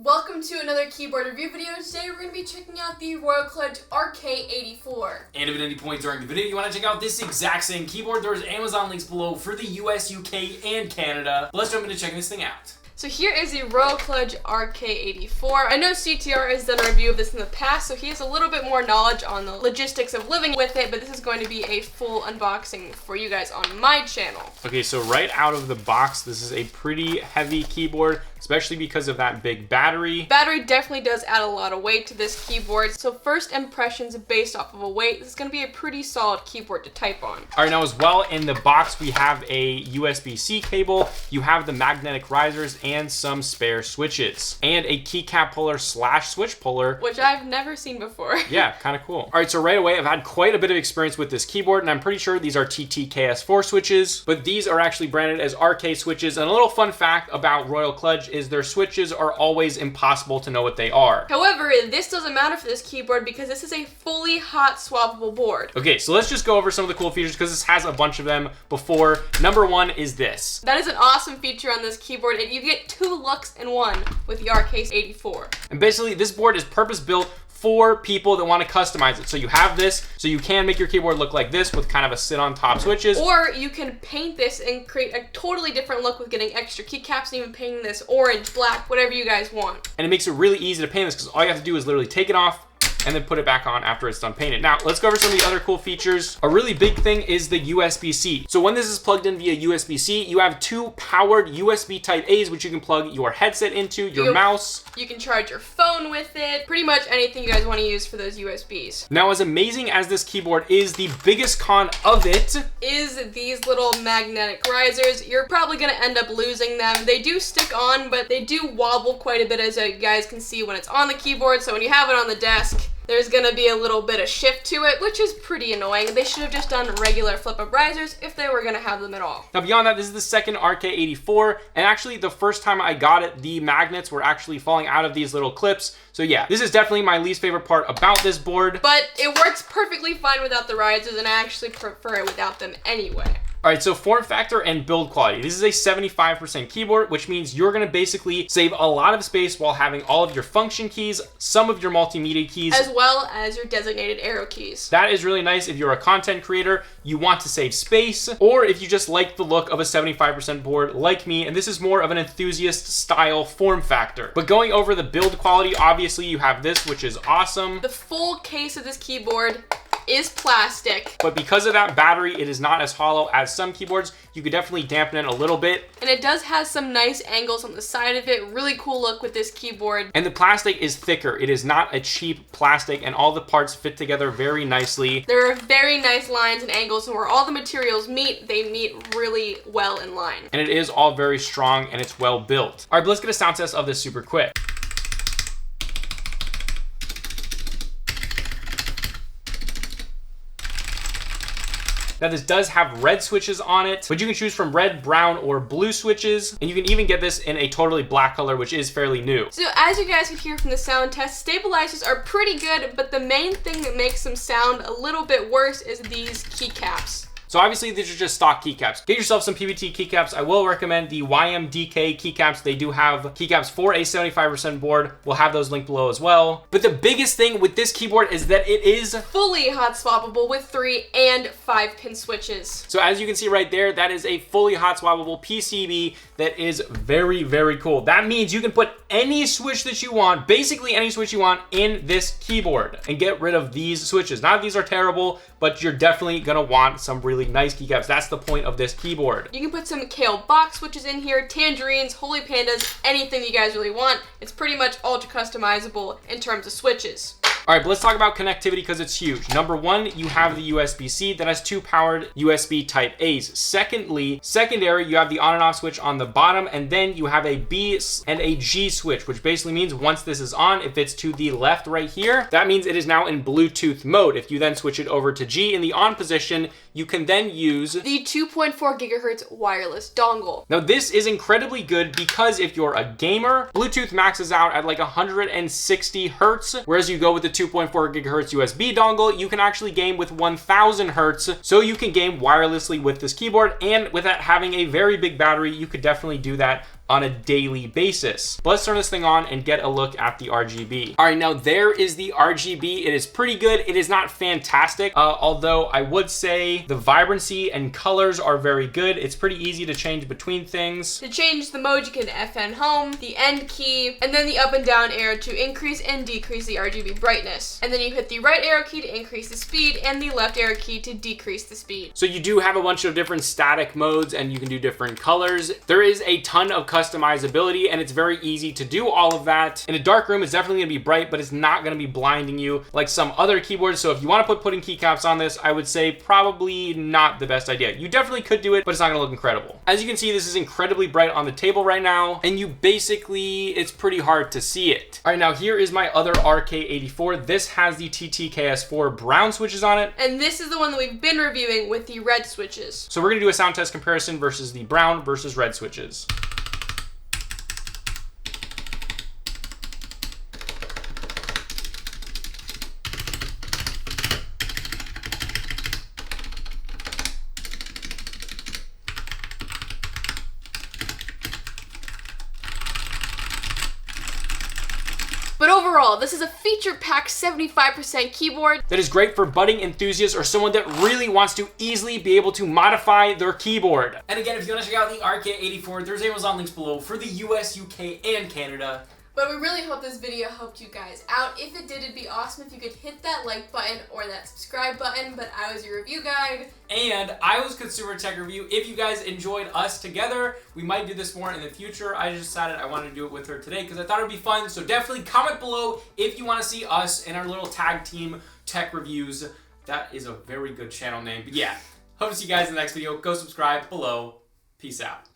Welcome to another keyboard review video. Today we're going to be checking out the Kludge RK84. And if at any point during the video you want to check out this exact same keyboard, there's Amazon links below for the US, UK, and Canada. Let's jump into checking this thing out. So here is the Kludge RK84. I know CTR has done a review of this in the past, so he has a little bit more knowledge on the logistics of living with it, but this is going to be a full unboxing for you guys on my channel. Okay, so right out of the box, this is a pretty heavy keyboard, especially because of that big battery. Battery definitely does add a lot of weight to this keyboard, so first impressions based off of a weight, this is going to be a pretty solid keyboard to type on. All right, now as well in the box, we have a USB-C cable, you have the magnetic risers, and some spare switches, and a keycap puller / switch puller, which I've never seen before. Yeah, kind of cool. All right, so right away, I've had quite a bit of experience with this keyboard, and I'm pretty sure these are TTKS4 switches, but these are actually branded as RK switches. And a little fun fact about Kludge is their switches are always impossible to know what they are. However, this doesn't matter for this keyboard because this is a fully hot swappable board. Okay, so let's just go over some of the cool features because this has a bunch of them before. Number one is this. That is an awesome feature on this keyboard, and you get two looks in one with the RK84. And basically, this board is purpose-built for people that want to customize it. So you have this, so you can make your keyboard look like this with kind of a sit-on-top switches. Or you can paint this and create a totally different look with getting extra keycaps and even painting this orange, black, whatever you guys want. And it makes it really easy to paint this because all you have to do is literally take it off and then put it back on after it's done painted. Now, let's go over some of the other cool features. A really big thing is the USB-C. So when this is plugged in via USB-C, you have two powered USB type A's, which you can plug your headset into, your mouse. You can charge your phone with it, pretty much anything you guys want to use for those USBs. Now, as amazing as this keyboard is, the biggest con of it is these little magnetic risers. You're probably gonna end up losing them. They do stick on, but they do wobble quite a bit, as you guys can see when it's on the keyboard. So when you have it on the desk, there's gonna be a little bit of shift to it, which is pretty annoying. They should have just done regular flip-up risers if they were gonna have them at all. Now beyond that, this is the second RK84, and actually the first time I got it, the magnets were actually falling out of these little clips. So yeah, this is definitely my least favorite part about this board. But it works perfectly fine without the risers, and I actually prefer it without them anyway. All right, so form factor and build quality. This is a 75% keyboard, which means you're gonna basically save a lot of space while having all of your function keys, some of your multimedia keys, as well as your designated arrow keys. That is really nice if you're a content creator, you want to save space, or if you just like the look of a 75% board like me, and this is more of an enthusiast style form factor. But going over the build quality, obviously you have this, which is awesome. The full case of this keyboard is plastic. But because of that battery, it is not as hollow as some keyboards. You could definitely dampen it a little bit. And it does have some nice angles on the side of it. Really cool look with this keyboard. And the plastic is thicker. It is not a cheap plastic, and all the parts fit together very nicely. There are very nice lines and angles, and where all the materials meet, they meet really well in line. And it is all very strong, and it's well built. All right, but let's get a sound test of this super quick. Now this does have red switches on it, but you can choose from red, brown, or blue switches, and you can even get this in a totally black color, which is fairly new. So as you guys can hear from the sound test, stabilizers are pretty good, but the main thing that makes them sound a little bit worse is these keycaps. So obviously these are just stock keycaps. Get yourself some PBT keycaps. I will recommend the YMDK keycaps. They do have keycaps for a 75% board. We'll have those linked below as well. But the biggest thing with this keyboard is that it is fully hot swappable with 3 and 5 pin switches. So as you can see right there, that is a fully hot swappable PCB that is very, very cool. That means you can put any switch that you want, basically any switch you want, in this keyboard and get rid of these switches. Not that these are terrible, but you're definitely gonna want some really nice keycaps. That's the point of this keyboard. You can put some kale box switches in here, tangerines, holy pandas, anything you guys really want. It's pretty much ultra customizable in terms of switches. All right, but let's talk about connectivity because it's huge. Number one, you have the USB-C that has two powered USB type A's. Secondly, secondary, you have the on and off switch on the bottom, and then you have a B and a G switch, which basically means once this is on, if it's to the left right here, that means it is now in Bluetooth mode. If you then switch it over to G in the on position, you can then use the 2.4 gigahertz wireless dongle. Now this is incredibly good because if you're a gamer, Bluetooth maxes out at like 160 hertz, whereas you go with the 2.4 gigahertz USB dongle, you can actually game with 1000 hertz, so you can game wirelessly with this keyboard, and with that having a very big battery, you could definitely do that on a daily basis. But let's turn this thing on and get a look at the RGB. All right, now there is the RGB. It is pretty good. It is not fantastic, although I would say the vibrancy and colors are very good. It's pretty easy to change between things. To change the mode, you can FN home, the end key, and then the up and down arrow to increase and decrease the RGB brightness. And then you hit the right arrow key to increase the speed and the left arrow key to decrease the speed. So you do have a bunch of different static modes and you can do different colors. There is a ton of customizability and it's very easy to do all of that. In a dark room, it's definitely gonna be bright, but it's not gonna be blinding you like some other keyboards. So if you wanna putting keycaps on this, I would say probably not the best idea. You definitely could do it, but it's not gonna look incredible. As you can see, this is incredibly bright on the table right now, and it's pretty hard to see it. All right, now here is my other RK84. This has the TTKS4 brown switches on it. And this is the one that we've been reviewing with the red switches. So we're gonna do a sound test comparison versus the brown versus red switches. But overall, this is a feature-packed 75% keyboard that is great for budding enthusiasts or someone that really wants to easily be able to modify their keyboard. And again, if you want to check out the RK84, there's Amazon links below for the US, UK, and Canada. But we really hope this video helped you guys out. If it did, it'd be awesome if you could hit that like button or that subscribe button. But I was your review guide. And I was Consumer Tech Review. If you guys enjoyed us together, we might do this more in the future. I just decided I wanted to do it with her today because I thought it'd be fun. So definitely comment below if you want to see us in our little tag team tech reviews. That is a very good channel name. But yeah, hope to see you guys in the next video. Go subscribe below. Peace out.